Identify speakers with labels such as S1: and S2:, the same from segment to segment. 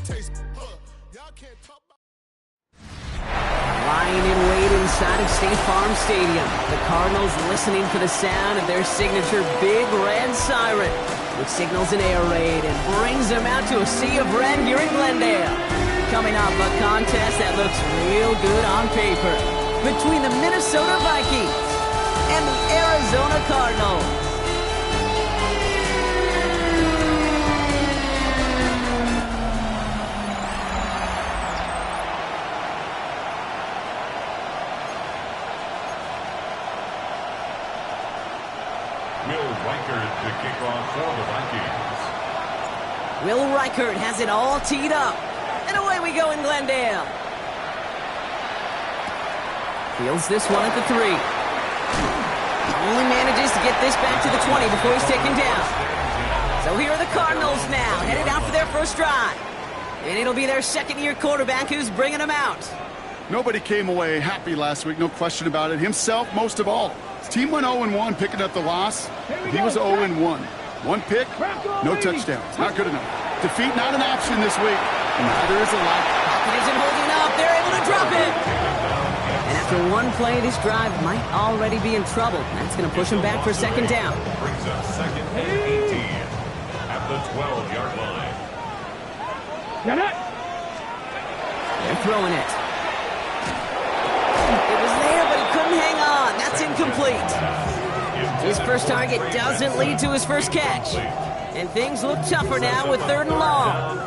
S1: Lying in wait inside of State Farm Stadium, the Cardinals listening for the sound of their signature Big Red Siren, which signals an air raid and brings them out to a sea of red here in Glendale. Coming up, a contest that looks real good on paper between the Minnesota Vikings and the Arizona Cardinals.
S2: To kick off for the Vikings.
S1: Will Reichert has it all teed up. And away we go in Glendale. Fields this one at the 3. Only manages to get this back to the 20 before he's taken down. So here are the Cardinals now, headed out for their first drive. And it'll be their second-year quarterback who's bringing them out.
S3: Nobody came away happy last week, no question about it. Himself, most of all. His team went 0-1, picking up the loss. He was 0-1. One pick, no touchdowns. Not good enough. Defeat not an option this week. And neither is a lot.
S1: Pocket isn't holding up. They're able to drop it. And after one play, this drive might already be in trouble. That's going to push him back for second down.
S2: Brings up second and 18 at the 12-yard line.
S1: They're throwing it. It was there, but he couldn't hang on. That's incomplete. His first target doesn't lead to his first catch. And things look tougher now with 3rd and long.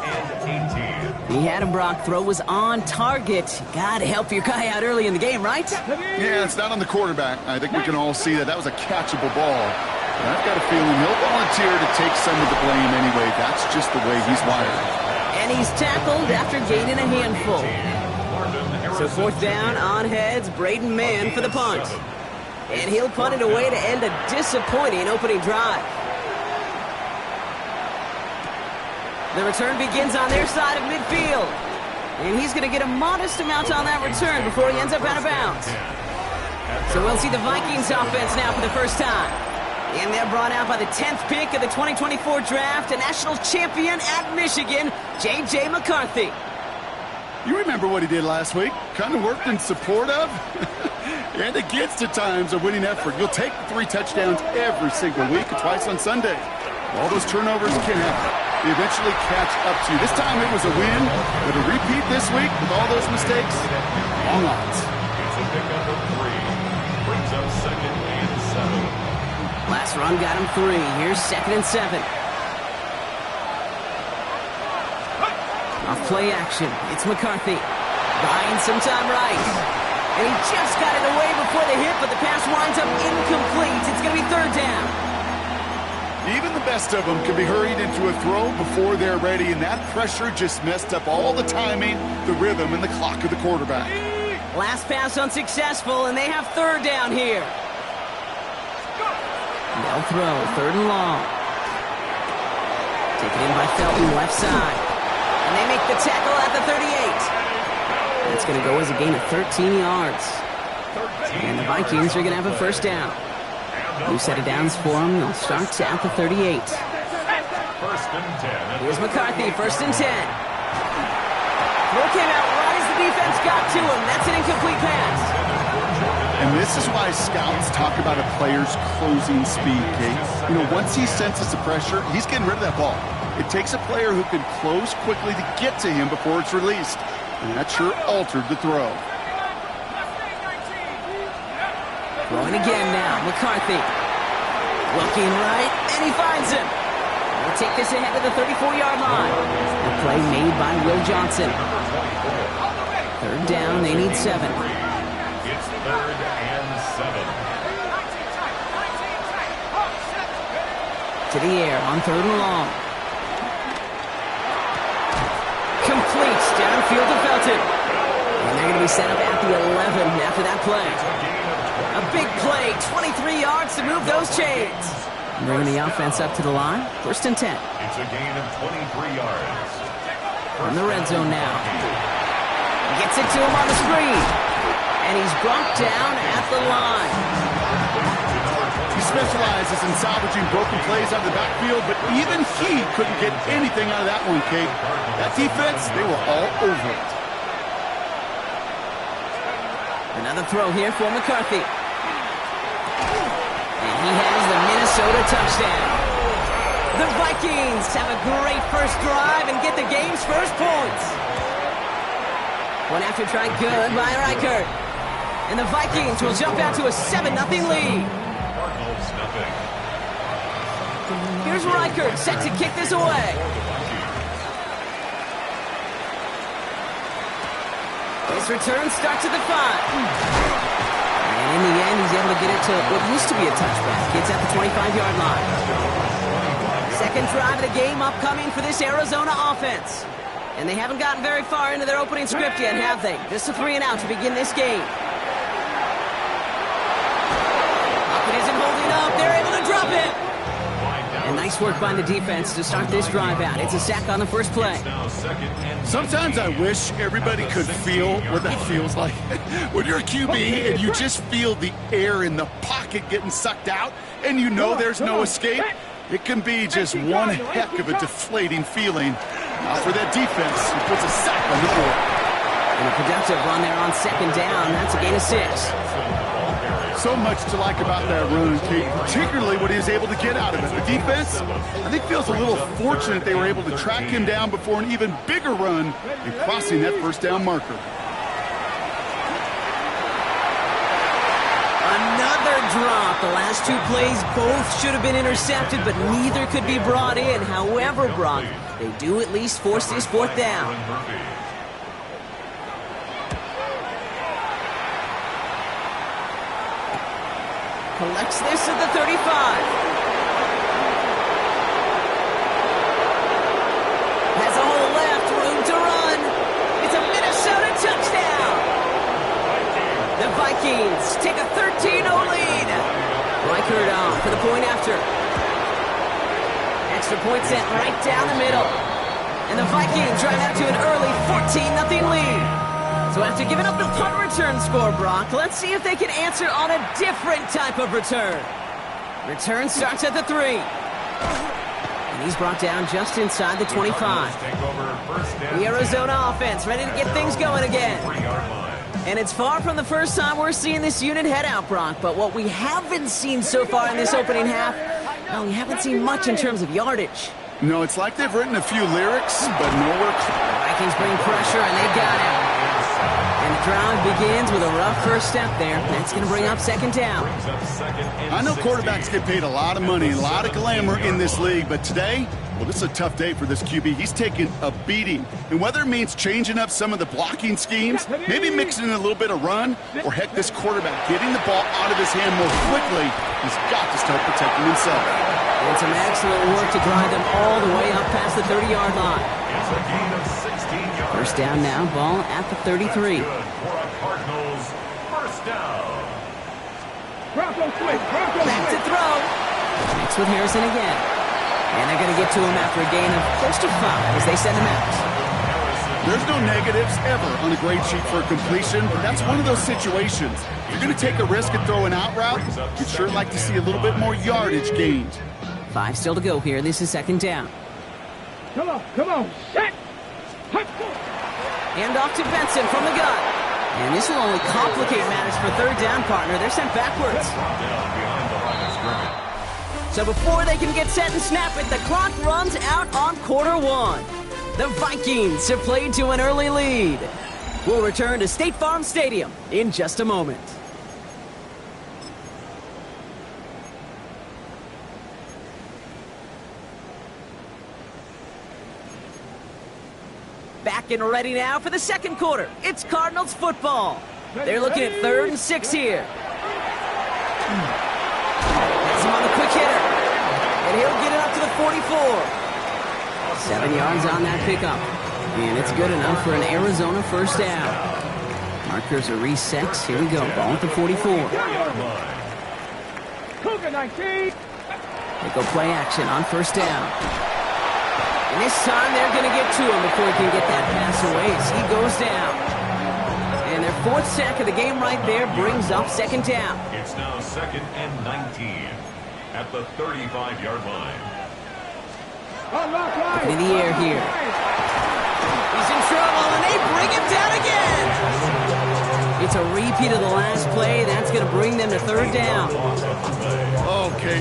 S1: He had him, Brock. Throw was on target. Gotta help your guy out early in the game, right?
S3: Yeah, it's not on the quarterback. I think we can all see that. That was a catchable ball. But I've got a feeling he'll volunteer to take some of the blame anyway. That's just the way he's wired.
S1: And he's tackled after gaining a handful. So 4th down on heads, Braden Mann for the punt. And he'll punt it away to end a disappointing opening drive. The return begins on their side of midfield. And he's going to get a modest amount on that return before he ends up out of bounds. So we'll see the Vikings offense now for the first time. And they're brought out by the 10th pick of the 2024 draft, a national champion at Michigan, J.J. McCarthy.
S3: You remember what he did last week? Kind of worked in support of and against at times a winning effort. You'll take the 3 touchdowns every single week and twice on Sunday. All those turnovers can happen. They eventually catch up to you. This time it was a win, but a repeat this week with all those mistakes, long odds.
S2: It's a pickup of 3. Brings up second and 7.
S1: Last run got him 3. Here's 2nd and 7. Off play action. It's McCarthy. Buying some time right. And he just got it away before the hit, but the pass winds up incomplete. It's going to be 3rd down.
S3: Even the best of them can be hurried into a throw before they're ready, and that pressure just messed up all the timing, the rhythm, and the clock of the quarterback.
S1: Last pass unsuccessful, and they have 3rd down here. They'll throw, 3rd and long. Taken in by Felton, left side. And they make the tackle at the 38. That's going to go as a gain of 13 yards. And the Vikings are going to have a first down. New set of downs for them. They'll start at the 38.
S2: First and 10.
S1: Here's McCarthy, 1st and 10. Throw came out right as the defense got to him. That's an incomplete pass.
S3: And this is why scouts talk about a player's closing speed, Kate. You know, once he senses the pressure, he's getting rid of that ball. It takes a player who can close quickly to get to him before it's released. And that sure altered the throw.
S1: Throwing again now, McCarthy. Looking right, and he finds him. They'll take this ahead to the 34-yard line. A play made by Will Johnson. 3rd down, they need 7.
S2: It's 3rd and 7.
S1: To the air on 3rd and long. Complete downfield to Felton. And they're going to be set up at the 11 after that play. A big play, 23 yards to move those chains. Bringing the offense up to the line, 1st and 10.
S2: It's a gain of 23 yards.
S1: On the red zone now. Gets it to him on the screen. And he's brought down at the line.
S3: He specializes in salvaging broken plays out of the backfield, but even he couldn't get anything out of that one, Kate. That defense, they were all over it.
S1: Another throw here for McCarthy. And he has the Minnesota touchdown. The Vikings have a great first drive and get the game's first points. One after try good by Reichert. And the Vikings will jump out to a 7-0 lead. Here's Reichert set to kick this away. His return starts at the 5. And in the end, he's able to get it to what used to be a touchback. It's at the 25-yard line. Second drive of the game upcoming for this Arizona offense. And they haven't gotten very far into their opening script yet, have they? Just a 3-and-out to begin this game. It isn't holding up. They're able to drop it. And nice work by the defense to start this drive out. It's a sack on the first play.
S3: Sometimes I wish everybody could feel what that feels like. When you're a QB and you just feel the air in the pocket getting sucked out and you know there's no escape, it can be just one heck of a deflating feeling. Now for that defense, who puts a sack on the board.
S1: And a productive run there on second down. That's a gain of 6.
S3: So much to like about that run, Kate, particularly what he was able to get out of it. The defense, I think, feels a little fortunate they were able to track him down before an even bigger run and crossing that first down marker.
S1: Another drop. The last two plays both should have been intercepted, but neither could be brought in. However, Brock, they do at least force this fourth down. Collects this at the 35. Has a hole left, room to run. It's a Minnesota touchdown. The Vikings take a 13-0 lead. Reichert on for the point after. Extra point sent right down the middle. And the Vikings drive out to an early 14-0 lead. So after giving up the punt return score, Brock, let's see if they can answer on a different type of return. Return starts at the 3. And he's brought down just inside the 25. The Arizona offense ready to get things going again. And it's far from the first time we're seeing this unit head out, Brock, but what we haven't seen so far in this opening half, well, we haven't seen much in terms of yardage.
S3: No, it's like they've written a few lyrics, but nowhere close.
S1: The Vikings bring pressure, and they got it. And the drive begins with a rough first step there. That's going to bring up second down.
S3: I know quarterbacks get paid a lot of money, a lot of glamour in this league, but today, well, this is a tough day for this QB. He's taking a beating. And whether it means changing up some of the blocking schemes, maybe mixing in a little bit of run, or heck, this quarterback getting the ball out of his hand more quickly, he's got to start protecting himself.
S1: And some excellent work to drive them all the way up past the 30-yard line. First down now, ball at the 33. Back to throw. Mixed with Harrison again. And they're going to get to him after a gain of close to 5 as they send him out.
S3: There's no negatives ever on a grade sheet for a completion, but that's one of those situations. If you're going to take a risk and throw an out route, you'd sure like to see a little bit more yardage gained.
S1: 5 still to go here. This is second down.
S4: Come on, set!
S1: Hand off to Benson from the gun. And this will only complicate matters for third down, partner. They're sent backwards. So before they can get set and snap it, the clock runs out on quarter 1. The Vikings have played to an early lead. We'll return to State Farm Stadium in just a moment. Back and ready now for the second quarter. It's Cardinals football. They're looking at 3rd and 6 here. Has him on the quick hitter. And he'll get it up to the 44. 7 yards on that pickup. And it's good enough for an Arizona first down. Markers are reset. Here we go. Ball at the 44. They go play action on first down. And this time they're going to get to him before he can get that pass away as he goes down. And their fourth sack of the game right there brings up second down.
S2: It's now 2nd and 19 at the 35-yard line.
S1: Looking in the air here. He's in trouble, and they bring him down again. It's a repeat of the last play. That's going to bring them to third down.
S3: Okay.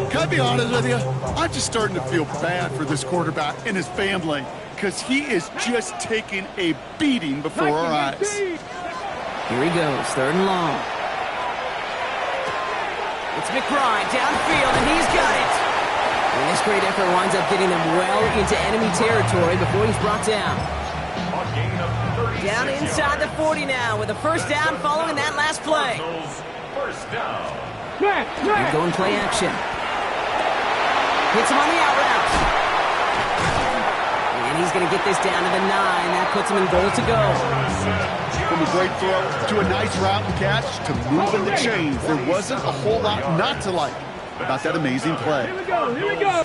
S3: Can I be honest with you? I'm just starting to feel bad for this quarterback and his family because he is just taking a beating before our eyes.
S1: Here he goes, third and long. It's McBride downfield, and he's got it. And this great effort winds up getting them well into enemy territory before he's brought down. Down inside the 40 now with a first down following that last play.
S2: First down.
S1: They're going play action. Hits him on the out route. And he's going to get this down to the 9. That puts him in goal to go.
S3: From a great throw to a nice route and catch to moving the chains, there wasn't a whole lot not to like about that amazing play.
S4: Here we go.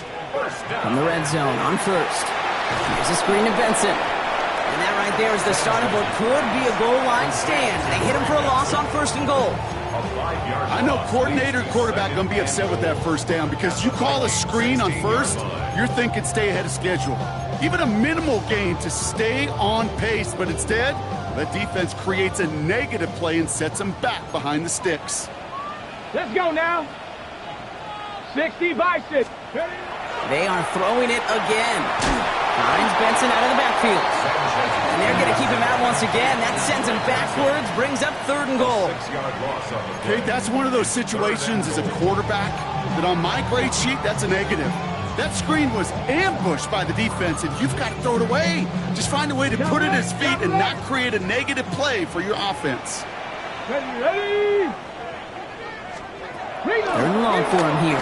S1: From the red zone on first. Here's a screen to Benson. And that right there is the start of what could be a goal line stand. They hit him for a loss on first and goal.
S3: I know coordinator and quarterback going to be upset with that first down because you call a screen on first, you're thinking stay ahead of schedule. Even a minimal gain to stay on pace, but instead, that defense creates a negative play and sets them back behind the sticks.
S4: Let's go now. 60 Bison.
S1: They are throwing it again. Finds Benson out of the backfield. And they're going to keep him out once again. That sends him backwards, brings up third and goal.
S3: Okay, that's one of those situations as a quarterback that on my grade sheet, that's a negative. That screen was ambushed by the defense, and you've got to throw it away. Just find a way to put it at his feet and not create a negative play for your offense.
S4: Ready?
S1: Third and long for him here.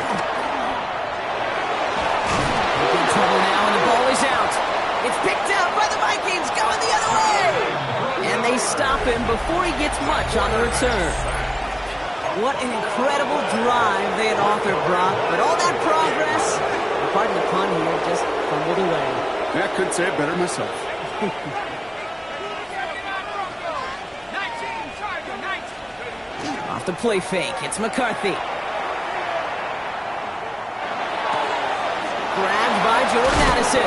S1: In trouble now, and the ball is out. It's picked out by the Vikings, going the other way. And they stop him before he gets much on the return. What an incredible drive they had authored, Brock. But all that progress, pardon the pun here, just fumbled away.
S3: Yeah, I couldn't say it better myself.
S1: Off the play fake, it's McCarthy. Grabbed by Jordan Addison.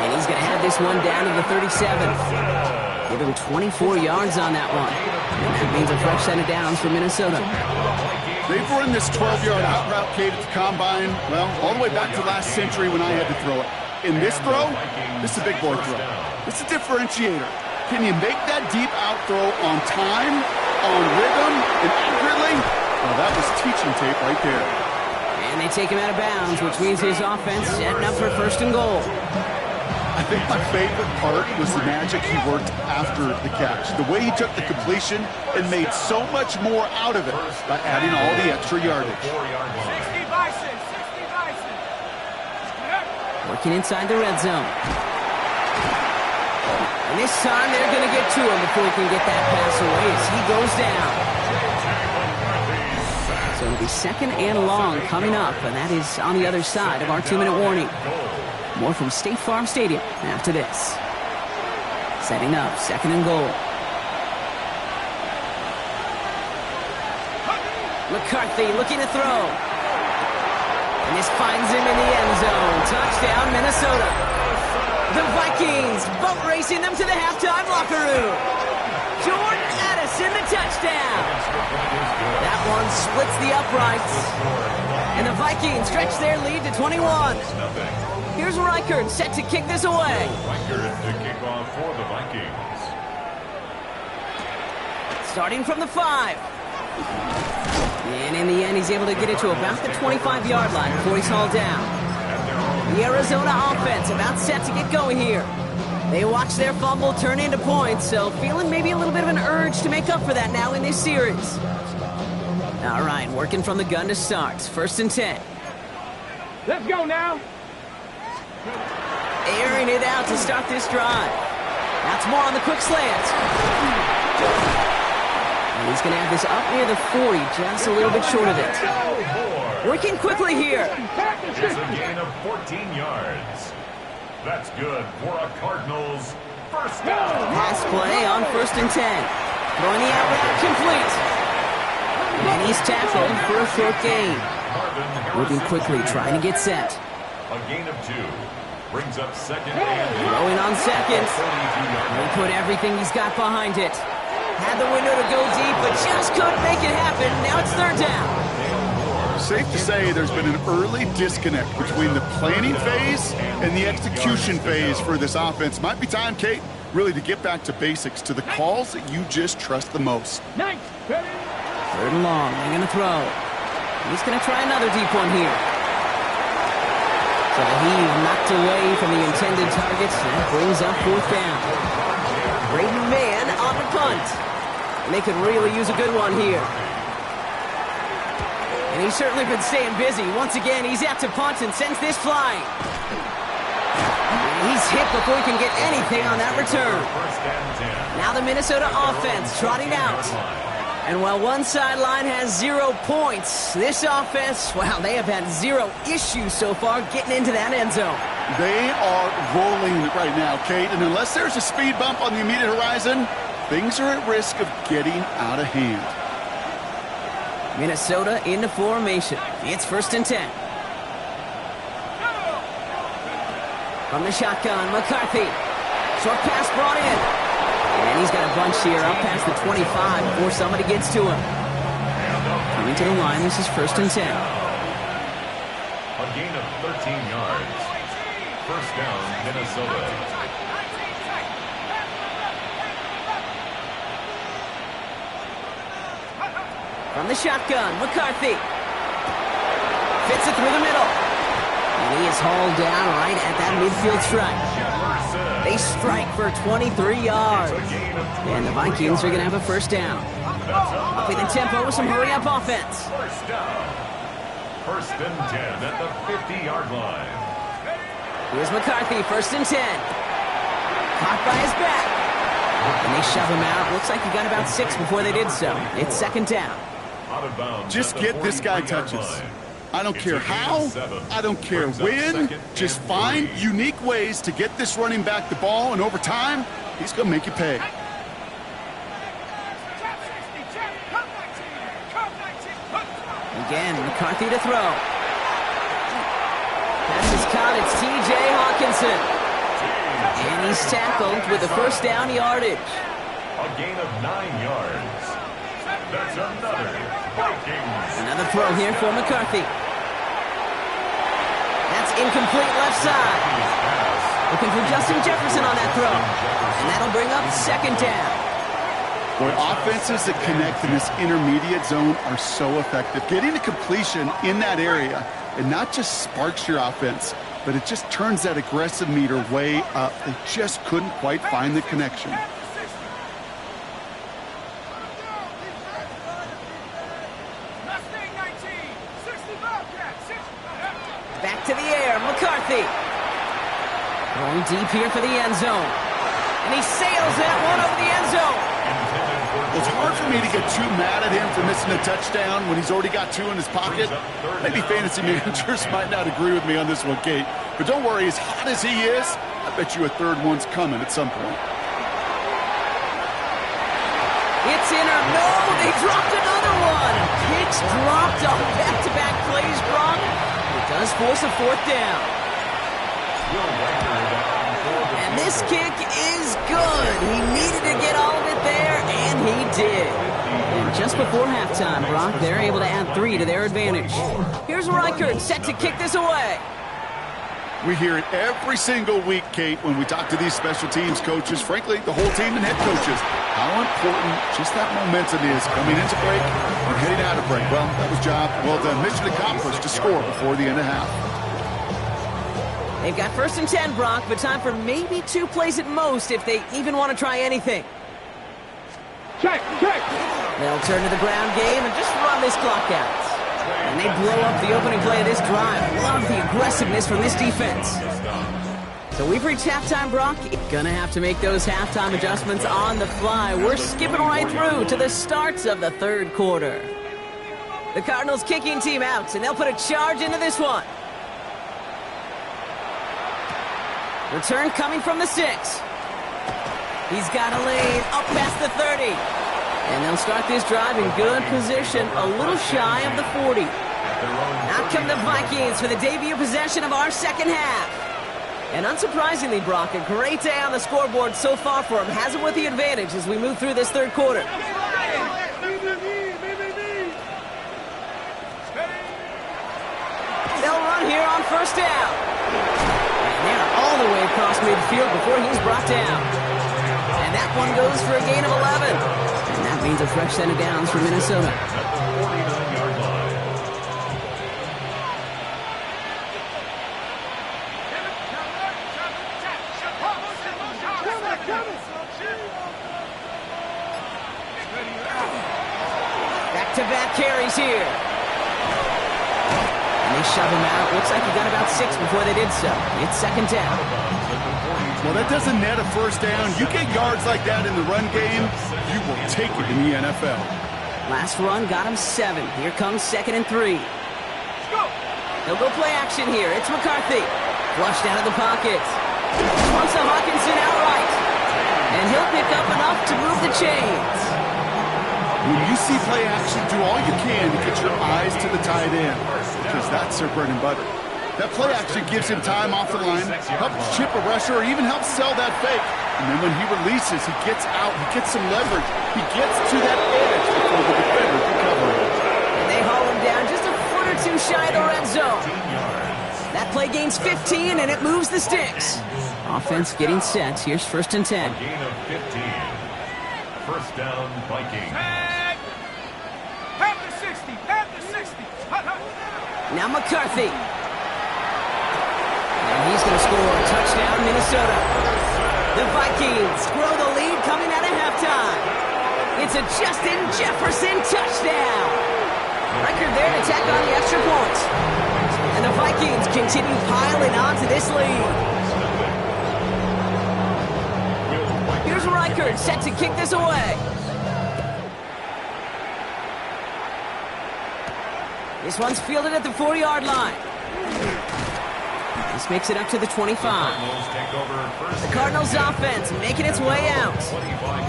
S1: And he's going to have this one down to the 37. Give him 24 yards on that one. And that means a fresh set of downs for Minnesota.
S3: They've run this 12-yard out route, Kate, at the combine, well, all the way back to last century when I had to throw it. In this throw, this is a big boy throw. It's a differentiator. Can you make that deep out throw on time, on rhythm, and accurately? Well, that was teaching tape right there.
S1: And they take him out of bounds, which means his offense setting up for first and goal.
S3: I think my favorite part was the magic he worked after the catch. The way he took the completion and made so much more out of it by adding all the extra yardage.
S4: 60 Bison. 60 Bison.
S1: Working inside the red zone. And this time they're going to get to him before he can get that pass away as he goes down. So it'll be second and long coming up, and that is on the other side of our 2-minute warning. More from State Farm Stadium after this. Setting up second and goal. McCarthy looking to throw. And this finds him in the end zone. Touchdown, Minnesota. The Vikings boat racing them to the halftime locker room. Jordan Addison, the touchdown. That one splits the uprights. And the Vikings stretch their lead to 21. Here's Reichert set to kick this away.
S2: Reichert to kick off for the Vikings.
S1: Starting from the 5. And in the end, he's able to get it to about the 25-yard line before he's hauled down. The Arizona offense about set to get going here. They watch their fumble turn into points, so feeling maybe a little bit of an urge to make up for that now in this series. All right, working from the gun to start. First and 10.
S4: Let's go now.
S1: Airing it out to start this drive. That's more on the quick slant. And he's going to have this up near the 40, just a little bit short of it. Working quickly here.
S2: It's a gain of 14 yards. That's good for a Cardinals First down.
S1: Pass play on 1st and 10. Throwing the out route complete. And he's tackled for a short gain. Moving quickly, trying to get set.
S2: A gain of 2. Brings up 2nd and 8.
S1: Throwing on 2nd. He put everything he's got behind it. Had the window to go deep, but just couldn't make it happen. Now it's 3rd down.
S3: Safe to say there's been an early disconnect between the planning phase and the execution phase for this offense. Might be time, Kate, really to get back to basics, to the calls that you just trust the most.
S4: 3rd
S1: 3rd and long, they're going to throw. He's going to try another deep one here. So he's knocked away from the intended targets. That brings up 4th down. Brayden man on the punt. And they could really use a good one here. And he's certainly been staying busy. Once again, he's out to punt and sends this flying. And he's hit before he can get anything on that return. Now the Minnesota offense trotting out. And while one sideline has 0 points, this offense, well, they have had 0 issues so far getting into that end zone.
S3: They are rolling right now, Kate, and unless there's a speed bump on the immediate horizon, things are at risk of getting out of hand.
S1: Minnesota into formation. It's 1st and 10. From the shotgun, McCarthy. Short pass brought in. And he's got a bunch here up past the 25 before somebody gets to him. Coming to the line, this is 1st and 10.
S2: A gain of 13 yards. 1st down, Minnesota.
S1: From the shotgun, McCarthy. Fits it through the middle. And he is hauled down right at that midfield stripe. They strike for 23 yards. And the Vikings are going to have a 1st down. Upping the tempo with some hurry-up offense.
S2: 1st down. 1st and 10 at the 50-yard line.
S1: Here's McCarthy, 1st and 10. Caught by his back. And they shove him out. Looks like he got about 6 before they did so. It's 2nd down.
S2: Out of bounds.
S3: Just get this guy touches. I don't care how, I don't care when, just find unique ways to get this running back the ball, and over time, he's going to make you pay.
S1: Again, McCarthy to throw. Pass is caught, it's T.J. Hawkinson. And he's tackled with a 1st down yardage.
S2: A gain of 9 yards. That's another Vikings.
S1: Another throw here for McCarthy. That's incomplete left side. Looking for Justin Jefferson on that throw. And that'll bring up 2nd down.
S3: Boy, offenses that connect in this intermediate zone are so effective. Getting a completion in that area, it not just sparks your offense, but it just turns that aggressive meter way up. They just couldn't quite find the connection.
S1: Back to the air, McCarthy. Going deep here for the end zone. And he sails that one over the end zone.
S3: It's hard for me to get too mad at him for missing a touchdown when he's already got 2 in his pocket. Maybe fantasy managers might not agree with me on this one, Kate. But don't worry, as hot as he is, I bet you a 3rd one's coming at some point.
S1: It's in or no, they dropped another one. Picks dropped on back-to-back plays, Brock. It does force a 4th down. And this kick is good. He needed to get all of it there, and he did. And just before halftime, Brock, they're able to add 3 to their advantage. Here's Reichert set to kick this away.
S3: We hear it every single week, Kate, when we talk to these special teams coaches, frankly, the whole team and head coaches, how important just that momentum is coming into break and heading out of break. Well, that was job well done. Mission accomplished to score before the end of half.
S1: They've got 1st and 10, Brock, but time for maybe 2 plays at most if they even want to try anything.
S4: Check.
S1: They'll turn to the ground game and just run this clock out. And they blow up the opening play of this drive. Love the aggressiveness from this defense. So we've reached halftime, Brock. Gonna have to make those halftime adjustments on the fly. We're skipping right through to the starts of the 3rd quarter. The Cardinals kicking team out, and they'll put a charge into this one. Return coming from the 6. He's got a lead up past the 30. And they'll start this drive in good position, a little shy of the 40. Out come the Vikings for the debut possession of our second half. And unsurprisingly, Brock, a great day on the scoreboard so far for him. Has him with the advantage as we move through this third quarter. They'll run here on first down. And they're all the way across midfield before he's brought down. And that one goes for a gain of 11. And that means a fresh set of downs for Minnesota. Back-to-back carries here. And they shove him out. Looks like he got about 6 before they did so. It's second down.
S3: Well, that doesn't net a first down. You get yards like that in the run game, you will take it in the NFL.
S1: Last run got him 7. Here comes 2nd and 3. He'll go play action here. It's McCarthy. Flushed out of the pocket. Pumps to Hawkinson outright. And he'll pick up enough to move the chains.
S3: When you see play action, do all you can to get your eyes to the tight end, because that's their bread and butter. That play action gives him time off the line, helps chip a rusher, or even helps sell that fake. And then when he releases, he gets out, he gets some leverage. He gets to that edge before the defender can cover him.
S1: And they haul him down just a foot or two shy of the red zone. That play gains 15, and it moves the sticks. Offense getting set. Here's 1st and 10.
S2: Gain of 15. First down, Vikings.
S4: Have the 60. Have the 60.
S1: Now McCarthy. And he's going to score a touchdown, Minnesota. The Vikings grow the lead coming out of halftime. It's a Justin Jefferson touchdown. Record there to tack on the extra points. And the Vikings continue piling on to this lead. Here's Reichert set to kick this away. This one's fielded at the 40-yard line. This makes it up to the 25. The Cardinals offense making its way out.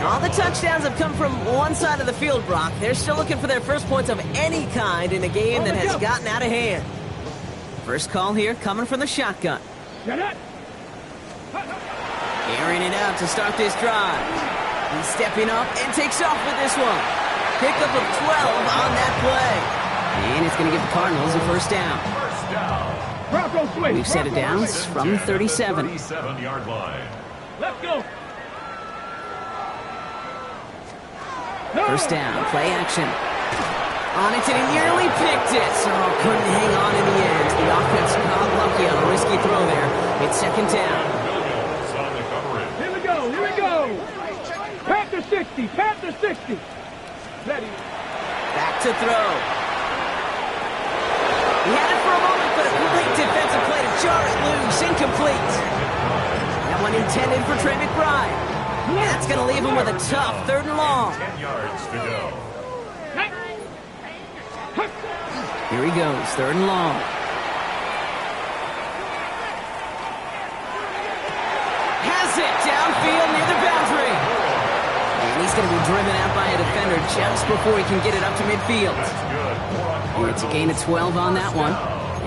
S1: All the touchdowns have come from one side of the field, Brock. They're still looking for their first points of any kind in a game that has gotten out of hand. First call here coming from the shotgun. Airing it out to start this drive. He's stepping up and takes off with this one. Pickup of 12 on that play. And it's going to give the Cardinals a first down. We've set it down from the 37.
S2: 37-yard line.
S4: Let's go.
S1: First down, play action. On it, and he nearly picked it. So couldn't hang on in the end. The offense got lucky on a risky throw there. It's second down.
S4: Here we go. Here we go. Panther 60. Panther 60. Ready.
S1: Back to throw. He had it for a moment, but a complete defensive play to jar it loose. Incomplete. That one intended for Trey McBride. That's going to leave him with a tough 3rd and long.
S2: 10 yards to go.
S1: Here he goes, 3rd and long. Has it downfield near the boundary. And he's going to be driven out by a defender just before he can get it up to midfield. And it's a gain of 12 on that one.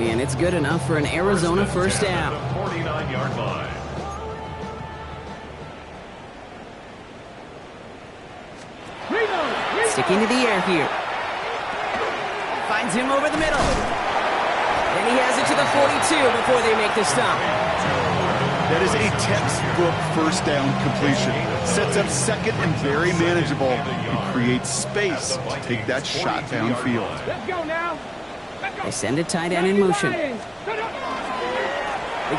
S1: And it's good enough for an Arizona first down.
S2: 49-yard line.
S1: Sticking to the air here. Finds him over the middle. And he has it to the 42 before they make the stop.
S3: That is a textbook first down completion. Sets up 2nd and very manageable and creates space to take that shot downfield.
S4: Let's go now.
S1: They send a tight end in motion. They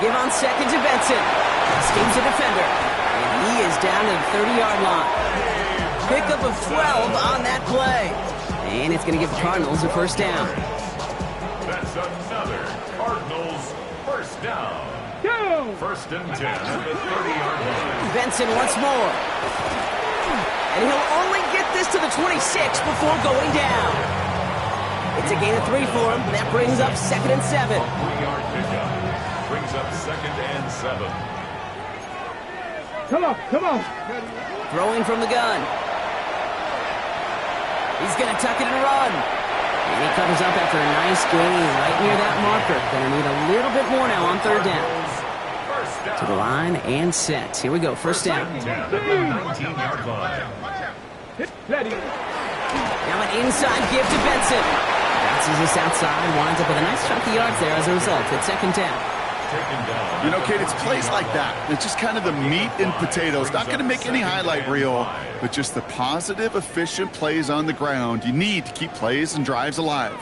S1: give on 2nd to Benson. Schemes a defender. And he is down to the 30-yard line. Pickup of 12 on that play. And it's going to give the Cardinals a first down.
S2: That's another Cardinals first down.
S4: Go.
S2: 1st and 10 at the 30-yard line.
S1: Benson once more. And he'll only get this to the 26 before going down. It's a gain of 3 for him. That brings up 2nd and 7.
S2: 3-yard pickup. Brings up 2nd and 7.
S4: Come on, come on.
S1: Throwing from the gun. He's going to tuck it and run. And he covers up after a nice gain right near that marker. Going to need a little bit more now on third down. To the line and set. Here we go, first down.
S2: 19-yard line.
S4: Ready.
S1: Now an inside give to Benson. Bounces this outside, winds up with a nice chunk of yards there as a result. It's second down.
S3: You know, Kate, it's plays like that. It's just kind of the meat and potatoes. Not going to make any highlight reel, but just the positive, efficient plays on the ground. You need to keep plays and drives alive.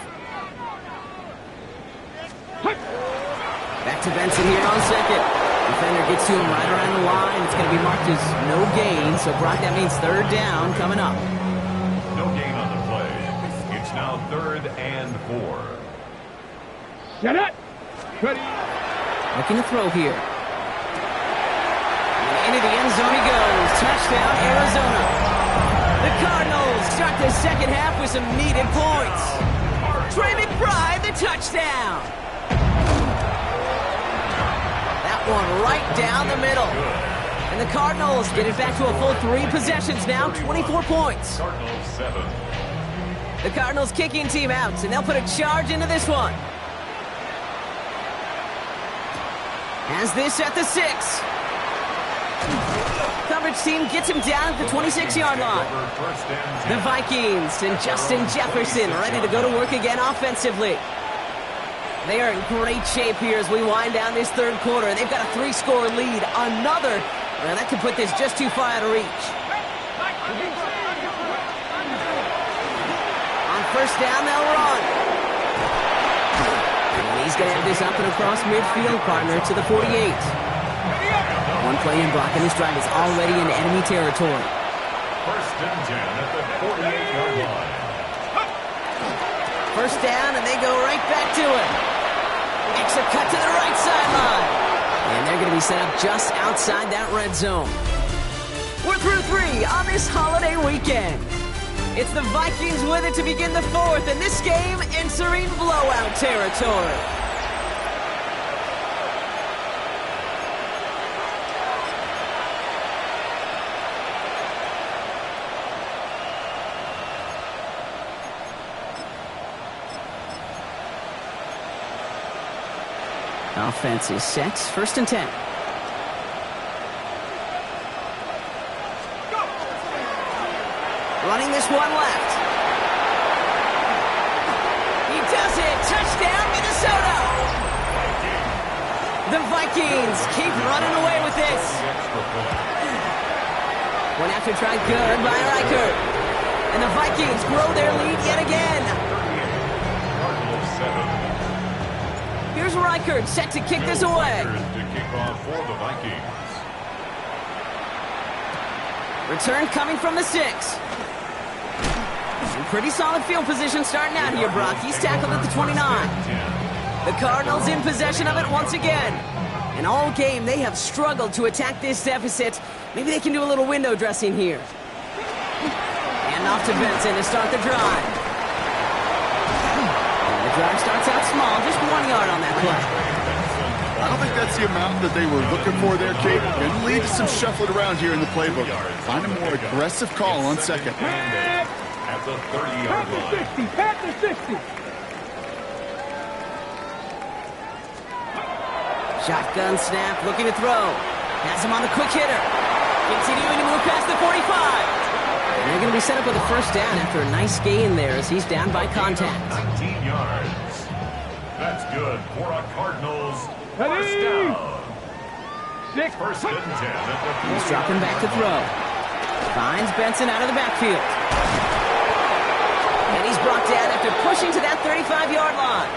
S1: Back to Benson here on second. Defender gets to him right around the line. It's going to be marked as no gain. So, Brock, that means third down coming up.
S2: No gain on the play. It's now 3rd and 4.
S4: Get it. Ready.
S1: Looking to throw here. And into the end zone he goes. Touchdown, Arizona. The Cardinals start the second half with some needed points. Trey McBride, the touchdown. That one right down the middle. And the Cardinals get it back to a full 3 possessions now, 24 points.
S2: Cardinals 7.
S1: The Cardinals kicking team out, and they'll put a charge into this one. Has this at the 6. Coverage team gets him down at the 26-yard line. The Vikings and Justin Jefferson ready to go to work again offensively. They are in great shape here as we wind down this third quarter. They've got a 3-score lead. Another, well, that could put this just too far out of reach. On first down, they'll run. And he's going to have this up and across midfield, partner, to the 48. One play in block, and this drive is already in enemy territory.
S2: First and 10 at the 48-yard line.
S1: First down, and they go right back to it. Extra cut to the right sideline. And they're going to be set up just outside that red zone. We're through 3 on this holiday weekend. It's the Vikings with it to begin the 4th, and this game entering blowout territory. Offense is set. First and 10. Running this one left. He does it. Touchdown, Minnesota. The Vikings keep running away with this. One after try good by Reichert. And the Vikings grow their lead yet again. Here's Reichert set to kick this away.
S2: To kick off for the Vikings.
S1: Return coming from the 6. And pretty solid field position starting out here, Brock. He's tackled at the 29. The Cardinals in possession of it once again. And all game, they have struggled to attack this deficit. Maybe they can do a little window dressing here. And off to Benson to start the drive. And the drive starts out small, just 1 yard on that play.
S3: I don't think that's the amount that they were looking for there, Kate. Can lead to some shuffling around here in the playbook. Find a more aggressive call on second.
S2: At the 30-yard line.
S4: Pat the 60.
S1: Shotgun snap, looking to throw. Has him on the quick hitter. Continuing to move past the 45. And they're going to be set up with a first down after a nice gain there as he's down by contact.
S2: 19 yards. That's good for a Cardinals first
S4: Ready?
S2: down.
S4: 6.
S2: First and 10 at the 40.
S1: He's dropping back to throw. Finds Benson out of the backfield. And he's brought down after pushing to that 35-yard line.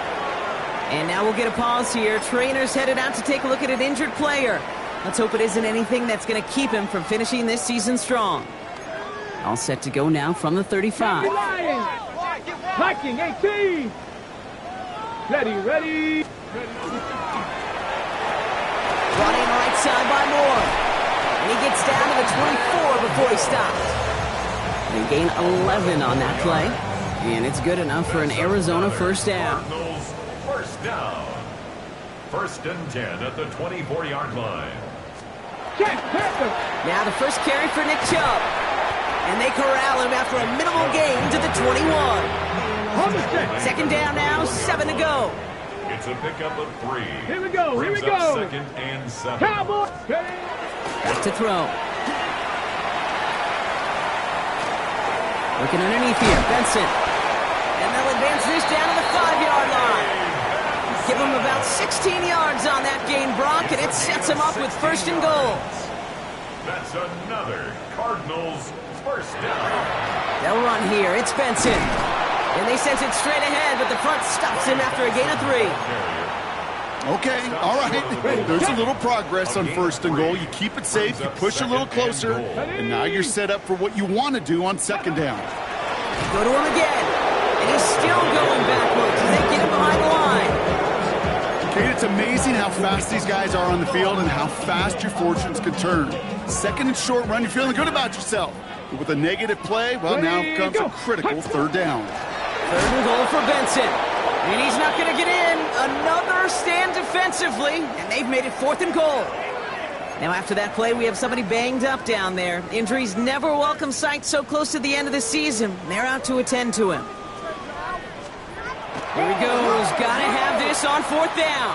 S1: And now we'll get a pause here. Trainer's headed out to take a look at an injured player. Let's hope it isn't anything that's going to keep him from finishing this season strong. All set to go now from the 35.
S4: Viking 18. Ready.
S1: Running right side by Moore. And he gets down to the 24 before he stops. They gain 11 on that play. And it's good enough for an Arizona first down.
S2: Cardinals first down. First and 10 at the 24-yard line.
S4: Check, Panther.
S1: Now the first carry for Nick Chubb. And they corral him after a minimal gain to the 21.
S4: On the check.
S1: Second down now, 7 to go.
S2: It's a pickup of 3.
S4: Here we go, here we
S2: Brings up
S4: go.
S2: second and 7.
S4: Cowboy.
S1: Back to throw. Looking underneath here, Benson. And they'll advance this down to the 5-yard line. Give him about 16 yards on that gain, Brock, and it sets him up with first and goal.
S2: That's another Cardinals first down.
S1: They'll run here. It's Benson. And they sent it straight ahead, but the front stops him after a gain of 3.
S3: Okay, all right. There's a little progress on first and goal. You keep it safe, you push a little closer, and now you're set up for what you want to do on second down.
S1: Go to him again. And he's still going backwards as they get him behind the line.
S3: Kate, it's amazing how fast these guys are on the field and how fast your fortunes can turn. Second and short run, you're feeling good about yourself. But with a negative play, well, now comes a critical third down.
S1: Third and goal for Benson. And he's not going to get in. Another stand defensively, and they've made it 4th and goal. Now after that play, we have somebody banged up down there. Injuries never a welcome sight so close to the end of the season. They're out to attend to him. Here he goes. Got to have this on 4th down.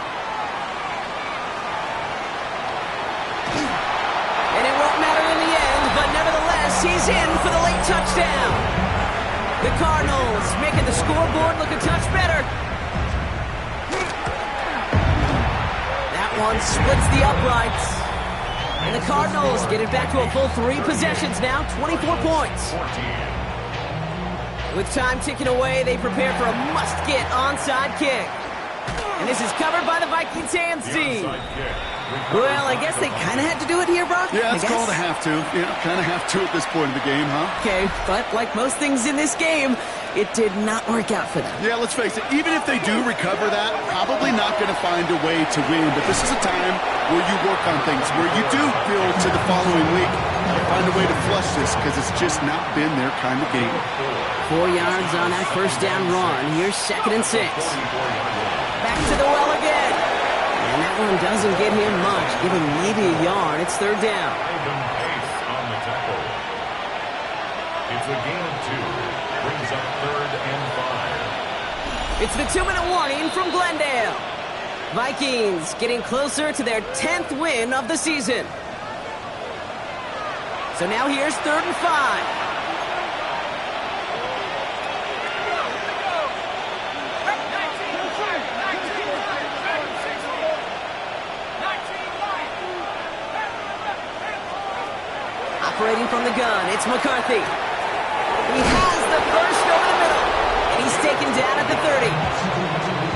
S1: And it won't matter in the end, but nevertheless, he's in for the late touchdown. The Cardinals making the scoreboard look a touch better. That one splits the uprights. And the Cardinals get it back to a full 3 possessions now, 24 points. With time ticking away, they prepare for a must-get onside kick. And this is covered by the Vikings hands team. Well, I guess they kind of had to do it here, Brock.
S3: Yeah, it's called a have to. Yeah, kind of have to at this point in the game, huh?
S1: Okay, but like most things in this game, it did not work out for them.
S3: Yeah, let's face it, even if they do recover that, probably not going to find a way to win. But this is a time where you work on things, where you do build to the following week and find a way to flush this, because it's just not been their kind of game.
S1: 4 yards on that first down run. Here's 2nd and 6. Back to the well again. And that one doesn't get him much. Give him maybe a yard. It's 3rd down.
S2: Pace on the tackle. It's a gain of 2. Brings up 3rd and 5.
S1: It's the 2-minute warning from Glendale. Vikings getting closer to their 10th win of the season. So now here's 3rd and 5. Operating from the gun, it's McCarthy. He has the burst over the middle, and he's taken down at the 30.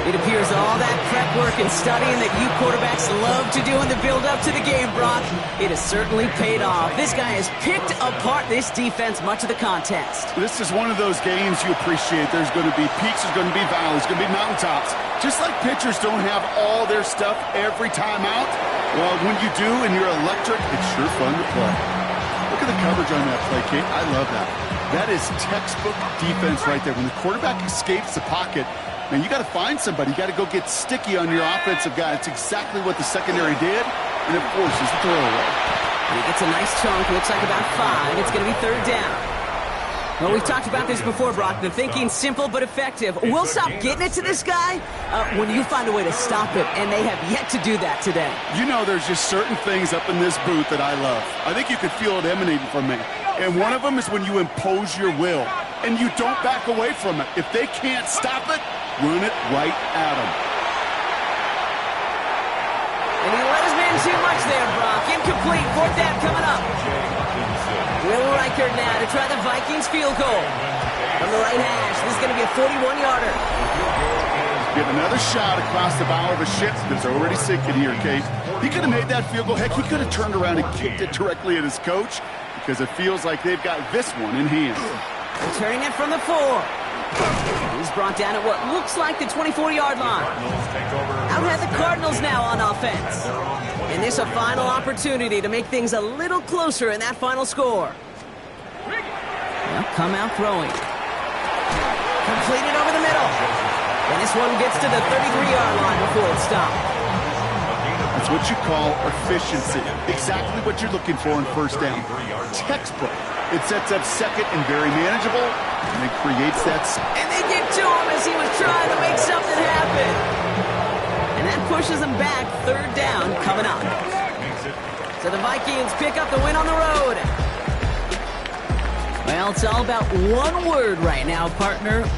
S1: It appears all that prep work and studying that you quarterbacks love to do in the build-up to the game, Brock, it has certainly paid off. This guy has picked apart this defense much of the contest.
S3: This is one of those games you appreciate. There's going to be peaks, there's going to be valleys, there's going to be mountaintops. Just like pitchers don't have all their stuff every time out, well, when you do and you're electric, it's sure fun to play. Look at the coverage on that play, Kate. I love that. That is textbook defense right there. When the quarterback escapes the pocket, man, you got to find somebody. You got to go get sticky on your offensive guy. It's exactly what the secondary did, and of course, it's the throwaway.
S1: And he gets a nice chunk. Looks like about 5. It's going to be 3rd down. Well, we've talked about this before, Brock. The thinking's simple but effective. We'll stop getting it to this guy when you find a way to stop him, and they have yet to do that today.
S3: You know, there's just certain things up in this booth that I love. I think you could feel it emanating from me. And one of them is when you impose your will, and you don't back away from it. If they can't stop it, run it right at them.
S1: And he let his man too much there, Brock. Incomplete. 4th down coming up. Will Reichert now to try the Vikings field goal. From the right hash, this is going to be a 41-yarder.
S3: Get another shot across the bow of a ship that's already sinking here, Kate. He could have made that field goal. Heck, he could have turned around and kicked it directly at his coach, because it feels like they've got this one in hand.
S1: Returning it from the 4. He's brought down at what looks like the 24-yard line. Out have the Cardinals now on offense. And this a final opportunity to make things a little closer in that final score. Now come out throwing. Completed over the middle. And this one gets to the 33-yard line before it's stopped.
S3: I It's what you call efficiency. Exactly what you're looking for in first down. Textbook. It sets up second and very manageable, and it creates that...
S1: And they get to him as he was trying to make something happen. And that pushes him back. Third down coming up. So the Vikings pick up the win on the road. Well, it's all about one word right now, partner.